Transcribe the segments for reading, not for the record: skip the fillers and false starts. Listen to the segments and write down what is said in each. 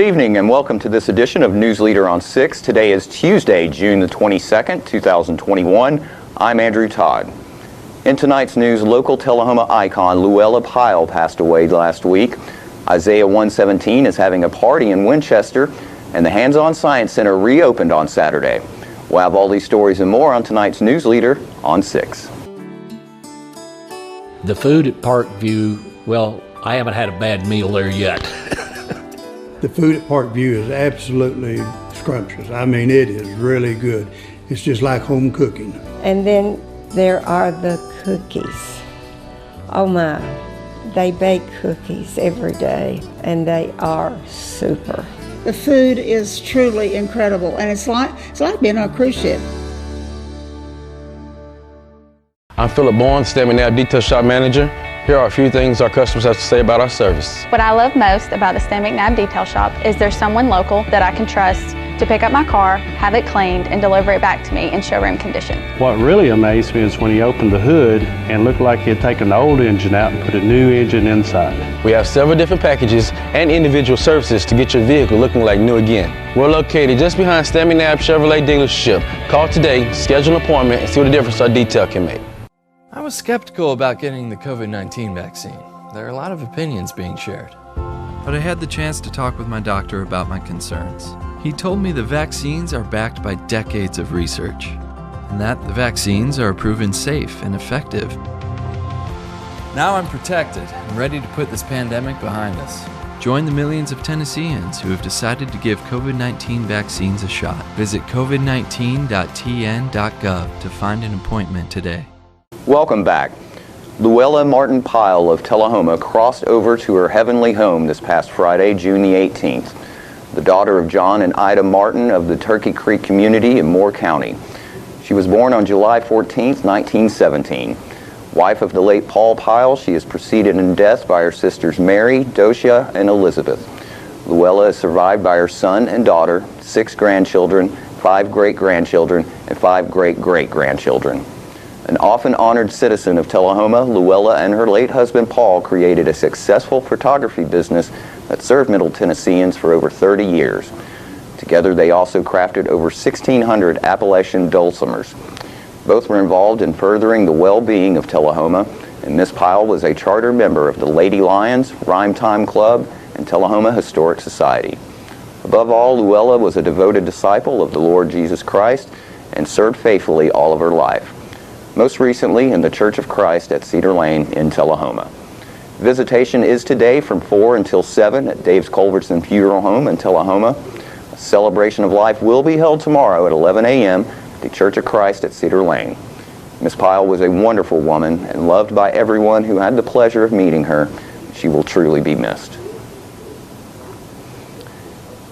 evening and welcome to this edition of News Leader on 6. Today is Tuesday, June the 22nd, 2021. I'm Andrew Todd. In tonight's news, local Tullahoma icon Luella Pyle passed away last week. Isaiah 117 is having a party in Winchester, and the Hands-On Science Center reopened on Saturday. We'll have all these stories and more on tonight's News Leader on 6. The food at Parkview, well, I haven't had a bad meal there yet. The food at Parkview is absolutely scrumptious. I mean, it is really good. It's just like home cooking. And then there are the cookies. Oh my, they bake cookies every day and they are super. The food is truly incredible, and it's like being on a cruise ship. I'm Philip Bourne, Stamp Nail Detail Shop Manager. Here are a few things our customers have to say about our service. What I love most about the Stem McNally Detail Shop is there's someone local that I can trust to pick up my car, have it cleaned, and deliver it back to me in showroom condition. What really amazed me is when he opened the hood and looked like he had taken the old engine out and put a new engine inside. We have several different packages and individual services to get your vehicle looking like new again. We're located just behind Stem McNally Chevrolet dealership. Call today, schedule an appointment, and see what the difference our detail can make. I was skeptical about getting the COVID-19 vaccine. There are a lot of opinions being shared. But I had the chance to talk with my doctor about my concerns. He told me the vaccines are backed by decades of research, and that the vaccines are proven safe and effective. Now I'm protected and ready to put this pandemic behind us. Join the millions of Tennesseans who have decided to give COVID-19 vaccines a shot. Visit covid19.tn.gov to find an appointment today. Welcome back. Luella Martin Pyle of Tullahoma crossed over to her heavenly home this past Friday, June the 18th. The daughter of John and Ida Martin of the Turkey Creek community in Moore County. She was born on July 14, 1917. Wife of the late Paul Pyle, she is preceded in death by her sisters Mary, Docia, and Elizabeth. Luella is survived by her son and daughter, 6 grandchildren, 5 great-grandchildren, and 5 great-great-grandchildren. An often honored citizen of Tullahoma, Luella and her late husband Paul created a successful photography business that served Middle Tennesseans for over 30 years. Together they also crafted over 1,600 Appalachian dulcimers. Both were involved in furthering the well-being of Tullahoma, and Miss Pyle was a charter member of the Lady Lions, Rhyme Time Club, and Tullahoma Historic Society. Above all, Luella was a devoted disciple of the Lord Jesus Christ and served faithfully all of her life. Most recently in the Church of Christ at Cedar Lane in Tullahoma. Visitation is today from 4 until 7 at Dave's Culbertson Funeral Home in Tullahoma. A celebration of life will be held tomorrow at 11 a.m. at the Church of Christ at Cedar Lane. Miss Pyle was a wonderful woman and loved by everyone who had the pleasure of meeting her. She will truly be missed.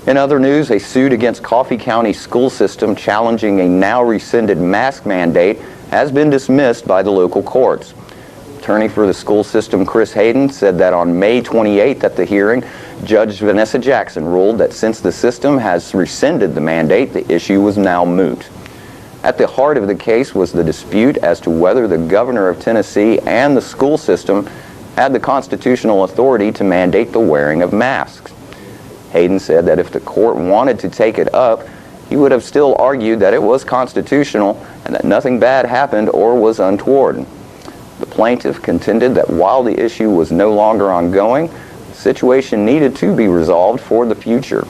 In other news, a suit against Coffee County school system challenging a now rescinded mask mandate has been dismissed by the local courts. Attorney for the school system Chris Hayden said that on May 28th at the hearing, Judge Vanessa Jackson ruled that since the system has rescinded the mandate, the issue was now moot. At the heart of the case was the dispute as to whether the governor of Tennessee and the school system had the constitutional authority to mandate the wearing of masks. Hayden said that if the court wanted to take it up, he would have still argued that it was constitutional and that nothing bad happened or was untoward. The plaintiff contended that while the issue was no longer ongoing, the situation needed to be resolved for the future.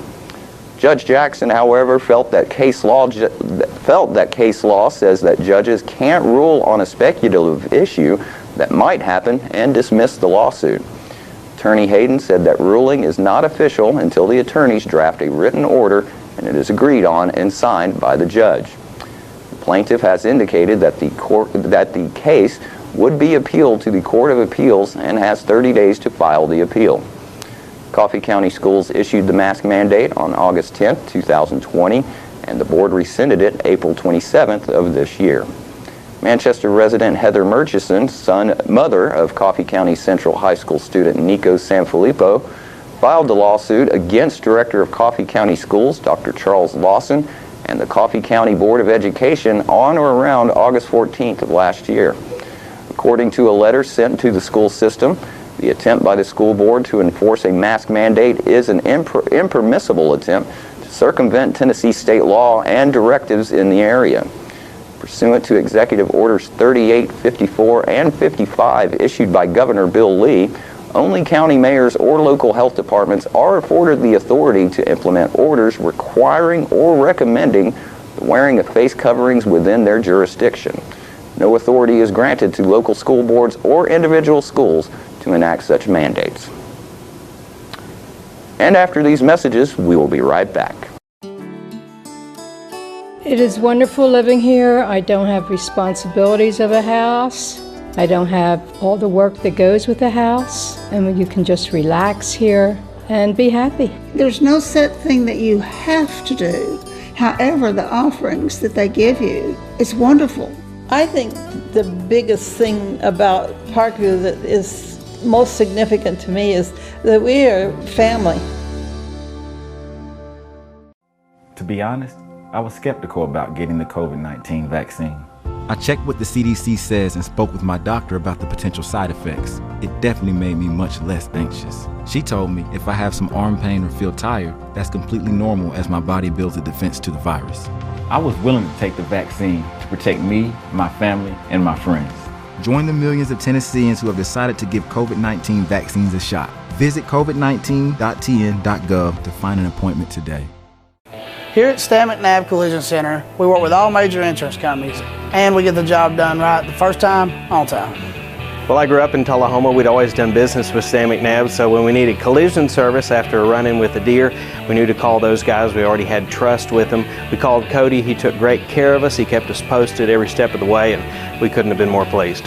Judge Jackson, however, felt that case law says that judges can't rule on a speculative issue that might happen and dismiss the lawsuit. Attorney Hayden said that ruling is not official until the attorneys draft a written order and it is agreed on and signed by the judge. The plaintiff has indicated that the case would be appealed to the Court of Appeals and has 30 days to file the appeal. Coffee County Schools issued the mask mandate on August 10, 2020, and the board rescinded it April 27th of this year. Manchester resident Heather Murchison, mother of Coffee County Central High School student Nico Sanfilippo, filed the lawsuit against Director of Coffee County Schools, Dr. Charles Lawson, and the Coffee County Board of Education on or around August 14th of last year. According to a letter sent to the school system, The attempt by the school board to enforce a mask mandate is an impermissible attempt to circumvent Tennessee state law and directives in the area. Pursuant to Executive Orders 38, 54, and 55 issued by Governor Bill Lee, only county mayors or local health departments are afforded the authority to implement orders requiring or recommending the wearing of face coverings within their jurisdiction. No authority is granted to local school boards or individual schools to enact such mandates. And after these messages, we will be right back. It is wonderful living here. I don't have responsibilities of a house. I don't have all the work that goes with a house, and you can just relax here and be happy. There's no set thing that you have to do. However, the offerings that they give you, it's wonderful. I think the biggest thing about Parkview that is most significant to me is that we are family. To be honest, I was skeptical about getting the COVID-19 vaccine. I checked what the CDC says and spoke with my doctor about the potential side effects. It definitely made me much less anxious. She told me if I have some arm pain or feel tired, that's completely normal as my body builds a defense to the virus. I was willing to take the vaccine to protect me, my family, and my friends. Join the millions of Tennesseans who have decided to give COVID-19 vaccines a shot. Visit covid19.tn.gov to find an appointment today. Here at McNally Collision Center, we work with all major insurance companies, and we get the job done right the first time, on time. Well, I grew up in Tullahoma. We'd always done business with McNally, so when we needed collision service after a run-in with a deer, we knew to call those guys. We already had trust with them. We called Cody. He took great care of us. He kept us posted every step of the way, and we couldn't have been more pleased.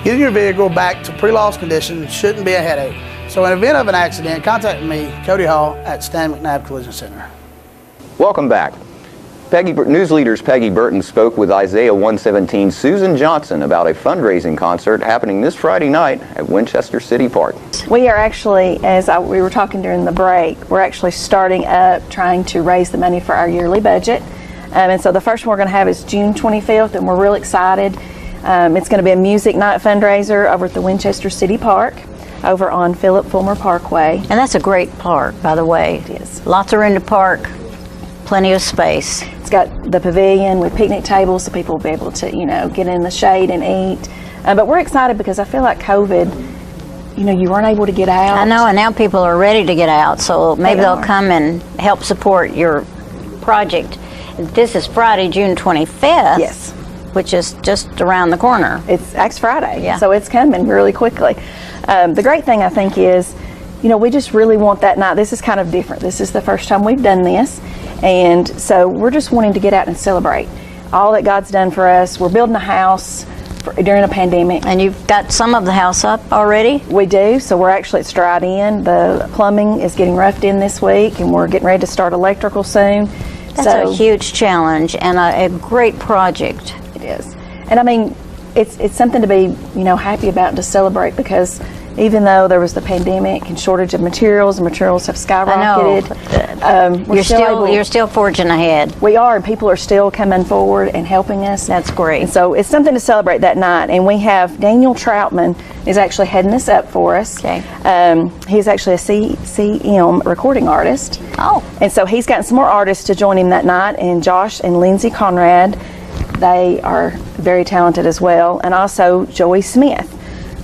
Getting your vehicle back to pre-loss condition shouldn't be a headache. So in the event of an accident, contact me, Cody Hall, at McNally Collision Center. Welcome back. News leaders Peggy Burton spoke with Isaiah 117 Susan Johnson about a fundraising concert happening this Friday night at Winchester City Park. We are actually, we were talking during the break, we're actually starting up trying to raise the money for our yearly budget. And so the first one we're going to have is June 25th, and we're real excited. It's going to be a music night fundraiser over at the Winchester City Park, over on Philip Fulmer Parkway. And that's a great park, by the way. It is. Lots of room to park, plenty of space. It's got the pavilion with picnic tables so people will be able to, get in the shade and eat. But we're excited because I feel like COVID, you weren't able to get out. I know, and now people are ready to get out, so maybe they'll come and help support your project. This is Friday, June 25th. Yes. Which is just around the corner. It's next Friday, yeah. So it's coming really quickly. The great thing I think is, we just really want that night. This is kind of different. This is the first time we've done this. And so we're just wanting to get out and celebrate all that God's done for us. We're building a house during a pandemic. And you've got some of the house up already? We do. So we're actually at stride in. The plumbing is getting roughed in this week, and we're getting ready to start electrical soon. That's a huge challenge and a great project. It is. And I mean, it's something to be, happy about and to celebrate, because even though there was the pandemic and shortage of materials, and materials have skyrocketed. I know. You're still forging ahead. We are, and people are still coming forward and helping us. That's great. And so it's something to celebrate that night. And we have Daniel Troutman is actually heading this up for us. Okay. He's actually a CM recording artist. Oh. And so he's gotten some more artists to join him that night, and Josh and Lindsay Conrad, they are very talented as well, and also Joey Smith.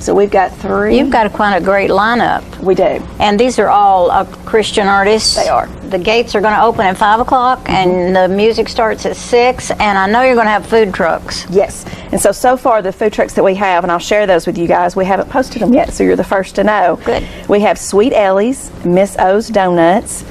So we've got 3. You've got quite a great lineup. We do. And these are all Christian artists? They are. The gates are going to open at 5 o'clock, and the music starts at 6, and I know you're going to have food trucks. Yes. And so far the food trucks that we have, and I'll share those with you guys, we haven't posted them yet, so you're the first to know. Good. We have Sweet Ellie's, Miss O's Donuts,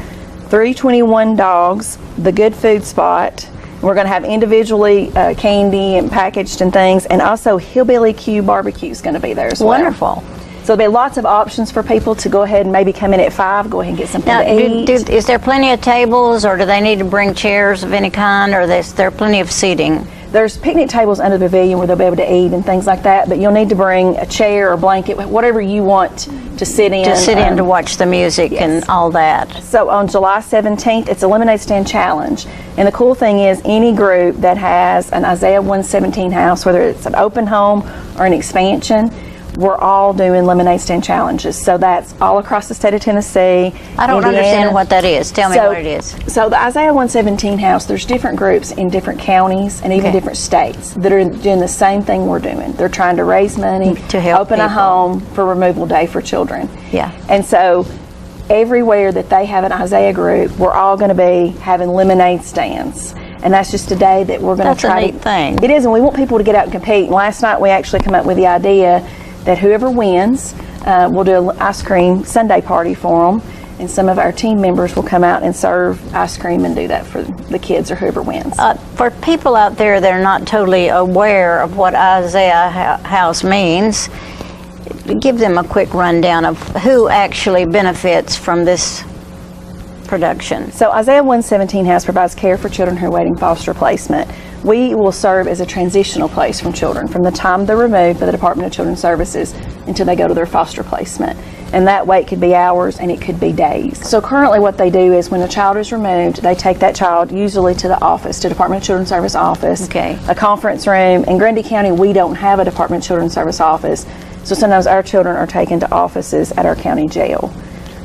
321 Dogs, The Good Food Spot. We're going to have individually candy and packaged and things, and also Hillbilly Q Barbecue is going to be there as well. Wonderful. So there'll be lots of options for people to go ahead and maybe come in at 5, go ahead and get something now, to eat. Is there plenty of tables, or do they need to bring chairs of any kind, or is there plenty of seating? There's picnic tables under the pavilion where they'll be able to eat and things like that, but you'll need to bring a chair or blanket, whatever you want to sit in. To sit in to watch the music, yes, and all that. So on July 17th, it's a Lemonade Stand Challenge. And the cool thing is, any group that has an Isaiah 117 house, whether it's an open home or an expansion, we're all doing lemonade stand challenges. So that's all across the state of Tennessee. I don't understand what that is. Tell me what it is. So the Isaiah 117 House, there's different groups in different counties and even different states that are doing the same thing we're doing. They're trying to raise money to help open a home for Removal Day for children. Yeah. And so everywhere that they have an Isaiah group, we're all going to be having lemonade stands. And that's just a day that we're going to try to... That's a neat thing. It is, and we want people to get out and compete. And last night we actually come up with the idea that whoever wins, we'll do an ice cream sundae party for them. And some of our team members will come out and serve ice cream and do that for the kids or whoever wins. For people out there that are not totally aware of what Isaiah House means, give them a quick rundown of who actually benefits from this production. So Isaiah 117 House provides care for children who are awaiting foster placement. We will serve as a transitional place from children from the time they're removed by the Department of Children's Services until they go to their foster placement. And that wait could be hours and it could be days. So currently what they do is when a child is removed, they take that child usually to the office, to Department of Children's Service office, a conference room. In Grundy County, we don't have a Department of Children's Service office. So sometimes our children are taken to offices at our county jail.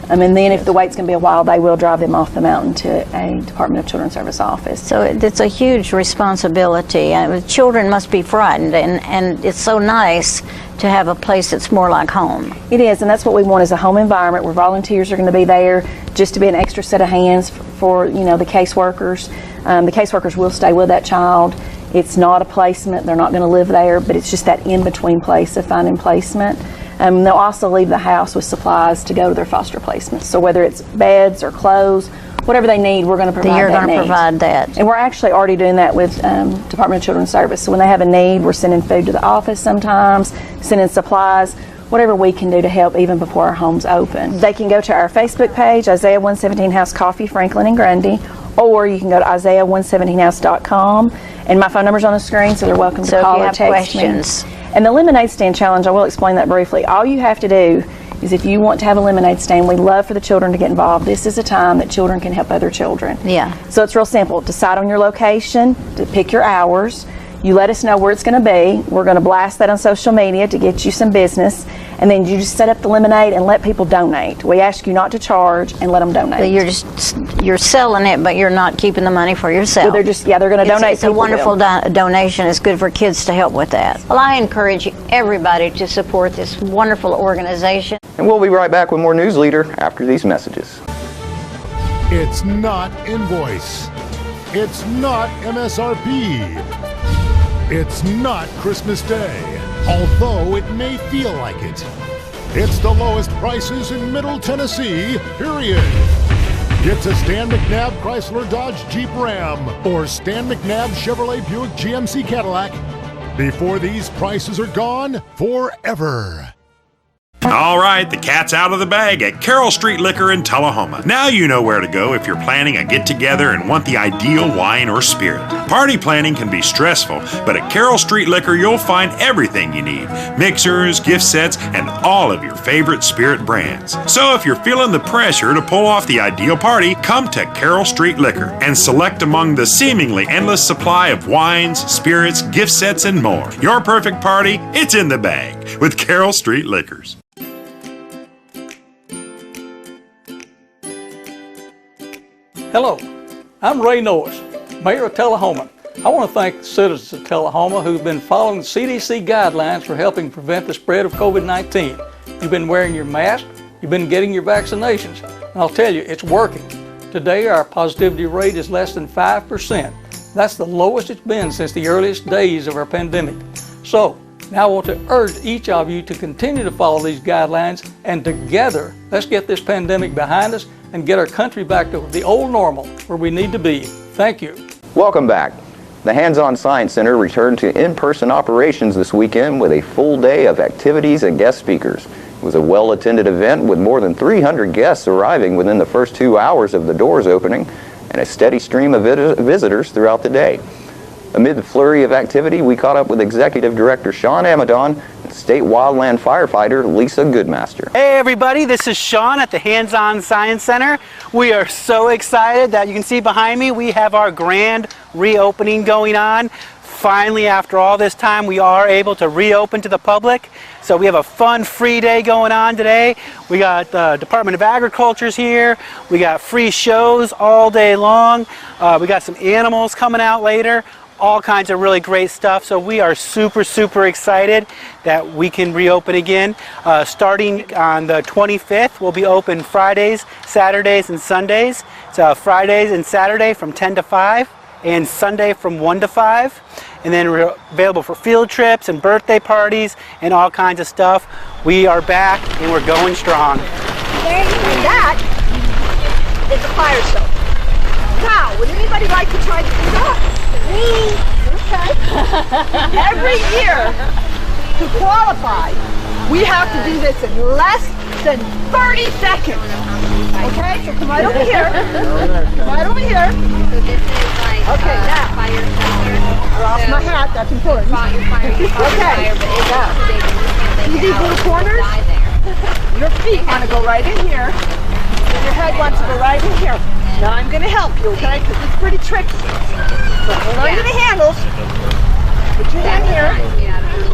And then if the wait's going to be a while, they will drive them off the mountain to a Department of Children's Service office. So it's a huge responsibility. Children must be frightened, and it's so nice to have a place that's more like home. It is, and that's what we want, is a home environment where volunteers are going to be there just to be an extra set of hands for the caseworkers. The caseworkers will stay with that child. It's not a placement. They're not going to live there, but it's just that in-between place of finding placement. They'll also leave the house with supplies to go to their foster placements. So whether it's beds or clothes, whatever they need, we're going to provide You're that going to provide that. And we're actually already doing that with Department of Children's Service. So when they have a need, we're sending food to the office sometimes, sending supplies, whatever we can do to help even before our homes open. They can go to our Facebook page, Isaiah 117 House Coffee, Franklin and Grundy, or you can go to Isaiah117house.com. And my phone number's on the screen, so they're welcome to call or text me. And the lemonade stand challenge, I will explain that briefly. All you have to do is if you want to have a lemonade stand, we love for the children to get involved. This is a time that children can help other children. Yeah. So it's real simple. Decide on your location, to pick your hours. You let us know where it's going to be. We're going to blast that on social media to get you some business. And then you just set up the lemonade and let people donate. We ask you not to charge and let them donate. So you're selling it, but you're not keeping the money for yourself. Well, they're going to donate. It's a wonderful donation. It's good for kids to help with that. Well, I encourage everybody to support this wonderful organization. And we'll be right back with more News Leader after these messages. It's not invoice. It's not MSRP. It's not Christmas Day, although it may feel like it. It's the lowest prices in Middle Tennessee, period. Get to Stan McNabb Chrysler Dodge Jeep Ram or Stan McNabb Chevrolet Buick GMC Cadillac before these prices are gone forever. All right, the cat's out of the bag at Carroll Street Liquor in Tullahoma. Now you know where to go if you're planning a get-together and want the ideal wine or spirit. Party planning can be stressful, but at Carroll Street Liquor you'll find everything you need. Mixers, gift sets, and all of your favorite spirit brands. So if you're feeling the pressure to pull off the ideal party, come to Carroll Street Liquor and select among the seemingly endless supply of wines, spirits, gift sets, and more. Your perfect party, it's in the bag with Carroll Street Liquors. Hello, I'm Ray Norris, Mayor of Tullahoma. I want to thank the citizens of Tullahoma who've been following CDC guidelines for helping prevent the spread of COVID-19. You've been wearing your mask, you've been getting your vaccinations, and I'll tell you, it's working. Today, our positivity rate is less than 5%. That's the lowest it's been since the earliest days of our pandemic. So, now I want to urge each of you to continue to follow these guidelines, and together, let's get this pandemic behind us and get our country back to the old normal where we need to be. Thank you. Welcome back. The Hands-On Science Center returned to in-person operations this weekend with a full day of activities and guest speakers. It was a well-attended event with more than 300 guests arriving within the first 2 hours of the doors opening and a steady stream of visitors throughout the day. Amid the flurry of activity, we caught up with Executive Director Sean Amadon and State Wildland Firefighter Lisa Goodmaster. Hey everybody, this is Sean at the Hands-On Science Center. We are so excited that you can see behind me we have our grand reopening going on. finally, after all this time, we are able to reopen to the public. So we have a fun free day going on today. We got the Department of Agriculture's here. We got free shows all day long. We got some animals coming out later. All kinds of really great stuff. So we are super, super excited that we can reopen again. Starting on the 25th, we'll be open Fridays, Saturdays, and Sundays. So Fridays and Saturday from 10 to 5 and Sunday from 1 to 5. And then we're available for field trips and birthday parties and all kinds of stuff. We are back and we're going strong. And that is a fire stove. Now, would anybody like to try to do that? Me. Okay. Every year, to qualify, we have to do this in less than 30 seconds. Okay, so come right over here. Come right over here. So this is like okay, now. Fire starter. I lost my hat, that's important. Okay, now. See these little corners? Your feet want to go right in here. And your head wants to go right in here. Now I'm going to help you, okay? Because it's pretty tricky. So hold on to the handles. Put your hand here.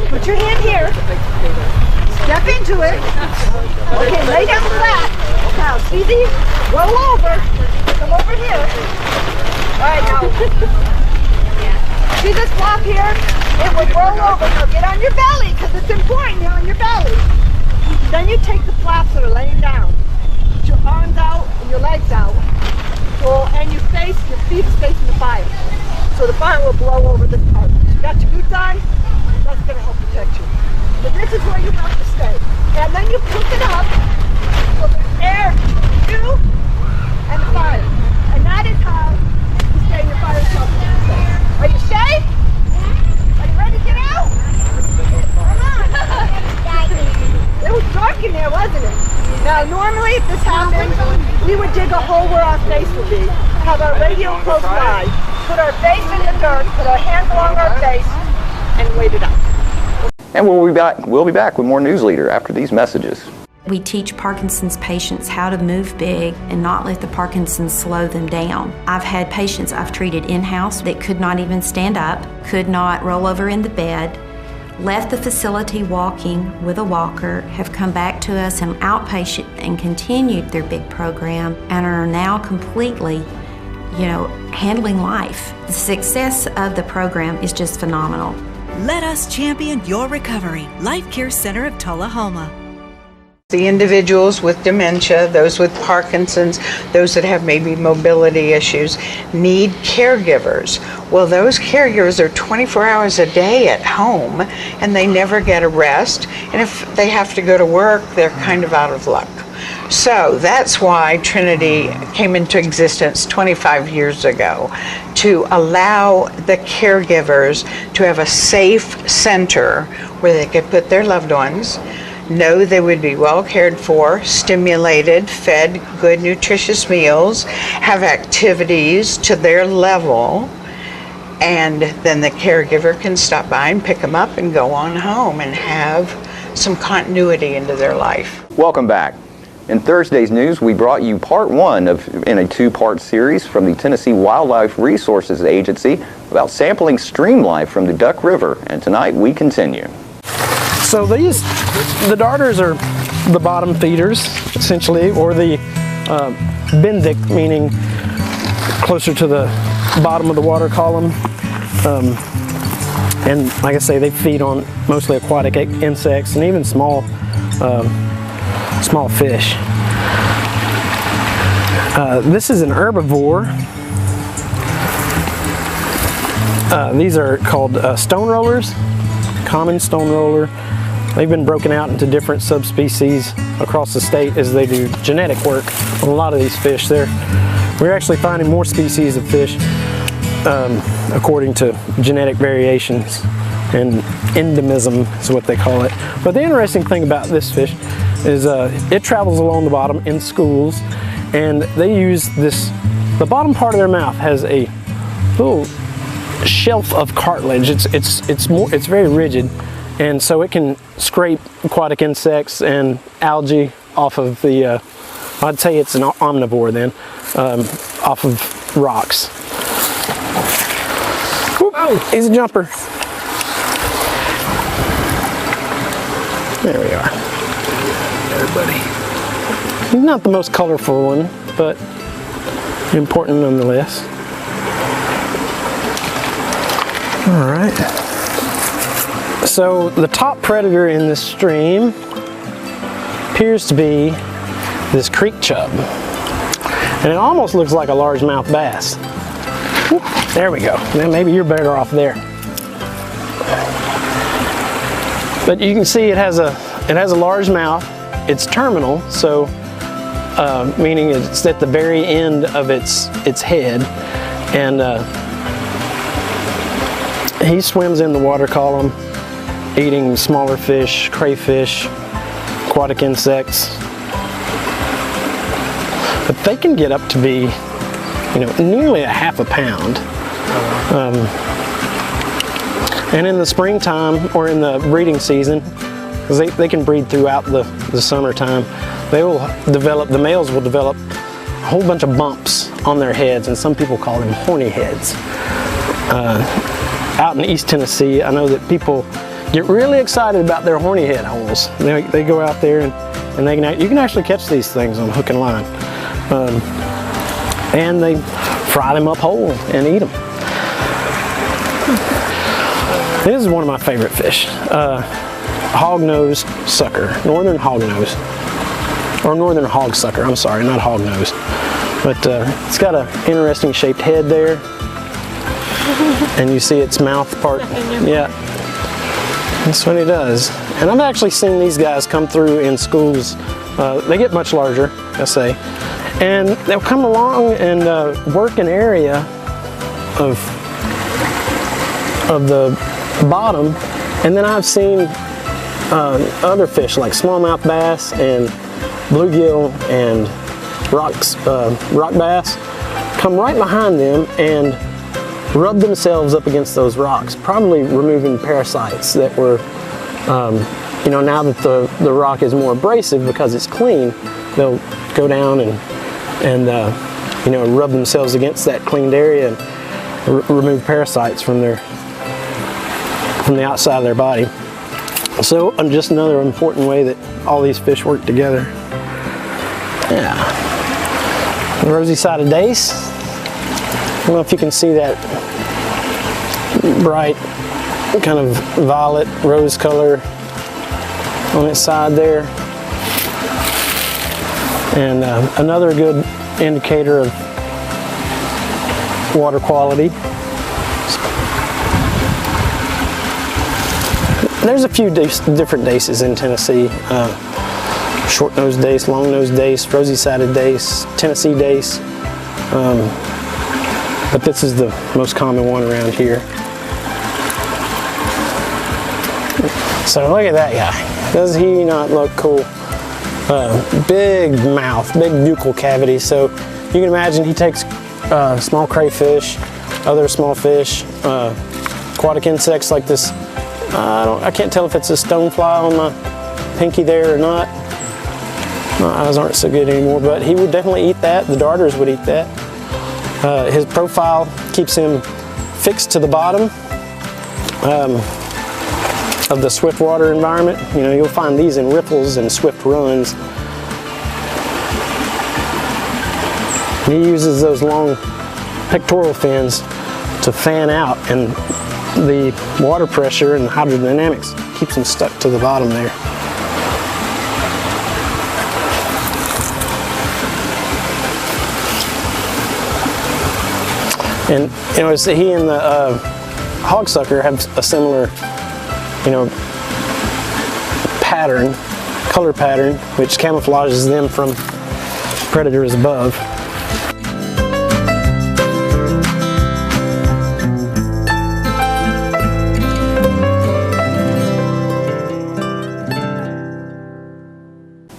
Put your hand here. Step into it. Okay, lay down flat. Now, see these? Roll over. Come over here. All right, now. See this block here? It would roll over. Now get on your belly, because it's important you're on your belly. Then you take the flaps that are laying down. Put your arms out and your legs out. And your feet is facing the fire. So the fire will blow over this part. You got your boots on? That's going to help protect you. But this is where you have to stay. And then you pick it up so there's air between you and the fire. And that is how you stay in your fire shelter. Are you safe? Are you ready to get out? Come on. It was dark in there, wasn't it? Now, normally if this happened, we would dig a hole where our face would be, have our radio close by, put our face in the dirt, put our hands along our face, and wait it out. And we'll be back with more News Leader after these messages. We teach Parkinson's patients how to move big and not let the Parkinson's slow them down. I've had patients I've treated in-house that could not even stand up, could not roll over in the bed, left the facility walking with a walker, have come back to us in outpatient and continued their big program and are now completely, handling life. The success of the program is just phenomenal. Let us champion your recovery. Life Care Center of Tullahoma. The individuals with dementia, those with Parkinson's, those that have maybe mobility issues, need caregivers. Well, those caregivers are 24 hours a day at home and they never get a rest. And if they have to go to work, they're kind of out of luck. So that's why Trinity came into existence 25 years ago, to allow the caregivers to have a safe center where they could put their loved ones, know they would be well cared for, stimulated, fed good nutritious meals, have activities to their level, and then the caregiver can stop by and pick them up and go on home and have some continuity into their life. Welcome back. In Thursday's news, we brought you part one in a two-part series from the Tennessee Wildlife Resources Agency about sampling stream life from the Duck River, and tonight we continue. So the darters are the bottom feeders, essentially, or the bendic, meaning closer to the bottom of the water column. And like I say, they feed on mostly aquatic insects and even small fish. This is an herbivore. These are called stone rollers, common stone roller. They've been broken out into different subspecies across the state as they do genetic work on a lot of these fish. We're actually finding more species of fish according to genetic variations, and endemism is what they call it. But the interesting thing about this fish is it travels along the bottom in schools, and they use the bottom part of their mouth has a little shelf of cartilage. It's very rigid, and so it can scrape aquatic insects and algae off of the I'd say it's an omnivore then, off of rocks. Oh, he's a jumper. There we are. There, buddy. He's not the most colorful one, but important nonetheless. All right. So the top predator in this stream appears to be this creek chub. And it almost looks like a largemouth bass. Whoop, there we go. Then maybe you're better off there. But you can see it has a large mouth. It's terminal, so meaning it's at the very end of its head, and he swims in the water column, eating smaller fish, crayfish, aquatic insects. But they can get up to be, nearly a half a pound. And in the springtime or in the breeding season, because they can breed throughout the summertime, the males will develop a whole bunch of bumps on their heads, and some people call them horny heads. Out in East Tennessee, I know that people get really excited about their horny head holes. They go out there and you can actually catch these things on hook and line. And they fry them up whole and eat them. This is one of my favorite fish. Hognose sucker, northern hognose. Or northern hog sucker, I'm sorry, not hognose. But it's got an interesting shaped head there. And you see its mouth part. Yeah, that's what he does. And I've actually seen these guys come through in schools. They get much larger, I say. And they'll come along and work an area of the bottom, and then I've seen other fish like smallmouth bass and bluegill and rock bass come right behind them and rub themselves up against those rocks, probably removing parasites that were, now that the rock is more abrasive because it's clean, they'll go down and rub themselves against that cleaned area and remove parasites from the outside of their body. So just another important way that all these fish work together. Yeah. Rosy-sided dace. I don't know if you can see that bright kind of violet rose color on its side there. And another good indicator of water quality. There's a few different daces in Tennessee. Short-nosed dace, long-nosed dace, rosy-sided dace, Tennessee dace. But this is the most common one around here. So look at that guy. Does he not look cool? Big mouth, big buccal cavity. So you can imagine he takes small crayfish, other small fish, aquatic insects like this. I can't tell if it's a stonefly on my pinky there or not. My eyes aren't so good anymore, but he would definitely eat that. The darters would eat that. His profile keeps him fixed to the bottom of the swift water environment. You'll find these in riffles and swift runs. He uses those long pectoral fins to fan out, and the water pressure and hydrodynamics keeps him stuck to the bottom there. And he and the hogsucker have a similar, color pattern, which camouflages them from predators above.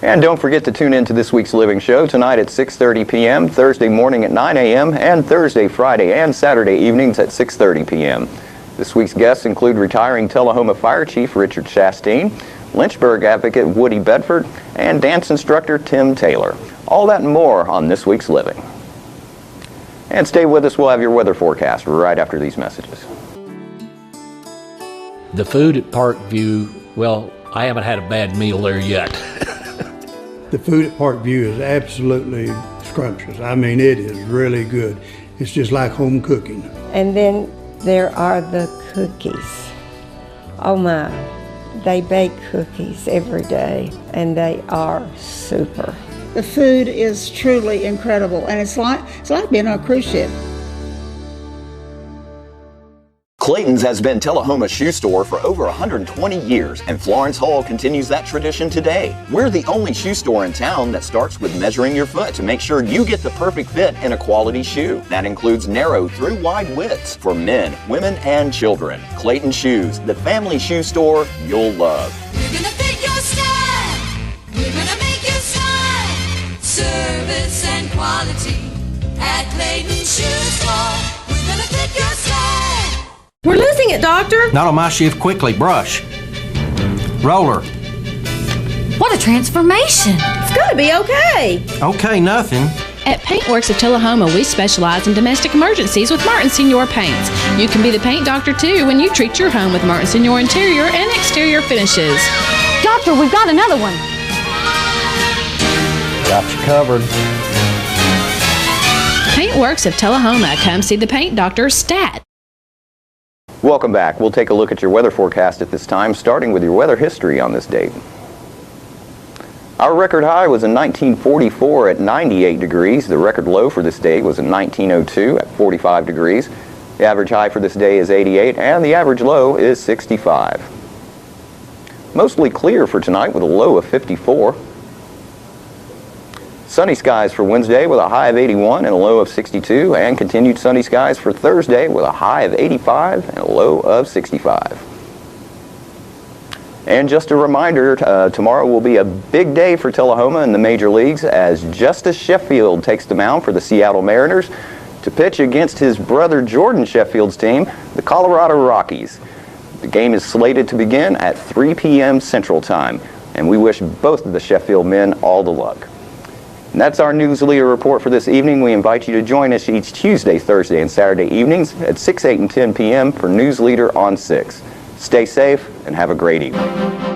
And don't forget to tune in to this week's Living Show tonight at 6:30 p.m., Thursday morning at 9 a.m., and Thursday, Friday, and Saturday evenings at 6:30 p.m. This week's guests include retiring Tullahoma Fire Chief Richard Chastain, Lynchburg advocate Woody Bedford, and dance instructor Tim Taylor. All that and more on this week's Living. And stay with us, we'll have your weather forecast right after these messages. The food at Parkview, well, I haven't had a bad meal there yet. The food at Parkview is absolutely scrumptious. I mean, it is really good. It's just like home cooking. And then there are the cookies. Oh my, they bake cookies every day and they are super. The food is truly incredible, and it's like being on a cruise ship. Claytons has been Tullahoma's shoe store for over 120 years, and Florence Hall continues that tradition today. We're the only shoe store in town that starts with measuring your foot to make sure you get the perfect fit in a quality shoe. That includes narrow through wide widths for men, women, and children. Claytons Shoes, the family shoe store you'll love. We're gonna fit your style. We're gonna make you smile. Service and quality at Claytons Shoe Store. We're gonna fit your style. We're losing it, Doctor. Not on my shift. Quickly, brush. Roller. What a transformation. It's gonna be okay. Okay, nothing. At Paintworks of Tullahoma, we specialize in domestic emergencies with Martin Senior Paints. You can be the paint doctor too when you treat your home with Martin Senior interior and exterior finishes. Doctor, we've got another one. Got you covered. Paintworks of Tullahoma. Come see the paint doctor, Stat. Welcome back. We'll take a look at your weather forecast at this time, starting with your weather history on this date. Our record high was in 1944 at 98 degrees. The record low for this day was in 1902 at 45 degrees. The average high for this day is 88, and the average low is 65. Mostly clear for tonight with a low of 54. Sunny skies for Wednesday with a high of 81 and a low of 62, and continued sunny skies for Thursday with a high of 85 and a low of 65. And just a reminder, tomorrow will be a big day for Tullahoma in the major leagues as Justice Sheffield takes the mound for the Seattle Mariners to pitch against his brother Jordan Sheffield's team, the Colorado Rockies. The game is slated to begin at 3 p.m. Central Time, and we wish both of the Sheffield men all the luck. And that's our News Leader Report for this evening. We invite you to join us each Tuesday, Thursday, and Saturday evenings at 6, 8, and 10 p.m. for News Leader on 6. Stay safe and have a great evening.